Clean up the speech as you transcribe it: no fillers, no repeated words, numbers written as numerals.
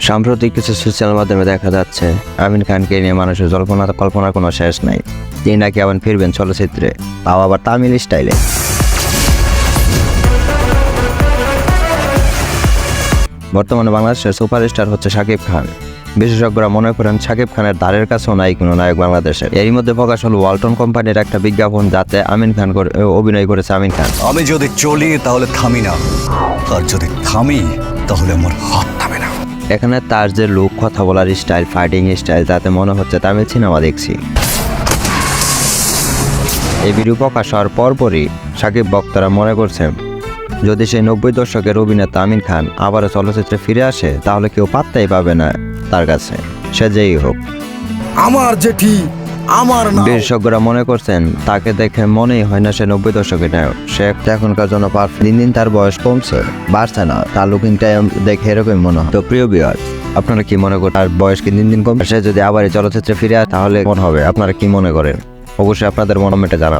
সাম্প্রতিক কিছু সোশ্যাল মাধ্যমে দেখা যাচ্ছে আমির খানকে নিয়ে মানুষের কল্পনার কোনো শেষ নাই। তিনি নাকি আবার ফিরবেন চলচ্চিত্রে, তাও আবার তামিল স্টাইলে। বর্তমানে বাংলাদেশের সুপারস্টার হচ্ছে শাকিব খান। বিশেষজ্ঞরা মনে করেন শাকিব খানের দ্বারের কাছেও নাই কোনো নায়ক বাংলাদেশের। এরই মধ্যে প্রকাশ হল ওয়ালটন কোম্পানির একটা বিজ্ঞাপন, যাতে আমির খান অভিনয় করেছে আমির খান। আমি যদি চলি তাহলে থামি না, আর যদি থামি তাহলে আমার হাত থামে না। এখানে তার যে লুক, কথা বলার স্টাইল, ফাইটিং স্টাইল, তাতে মনে হচ্ছে তামিল সিনেমা দেখছি। এই ভিডিও প্রকাশ হওয়ার পরপরই শাকিব ভক্তরা মনে করছেন, যদি সেই 90 দশকের অভিনেতা আমির খান আবারও চলচ্চিত্রে ফিরে আসে, তাহলে কেউ পাত্তাই পাবে না তার কাছে, সে যেই হোক। আমার জেঠি আমার না। বিশেষজ্ঞরা মনে করছেন, তাকে দেখে মনেই হয় না সে 90 দশকের নায়ক। সে এখনকার জন্য পারফেক্ট। দিন দিন তার বয়স কমছে, বাড়ছে না। তার লুকিংটা দেখে এরকমই মনে হয়। তো প্রিয় ভিউয়ার্স, আপনারা কি মনে করেন, তার বয়স কি দিন দিন কমছে? সে যদি আবার এই চলচ্চিত্রে ফিরে আসে তাহলে মনে হবে? আপনারা কি মনে করেন? অবশ্যই আপনাদের মতামতটা জানান।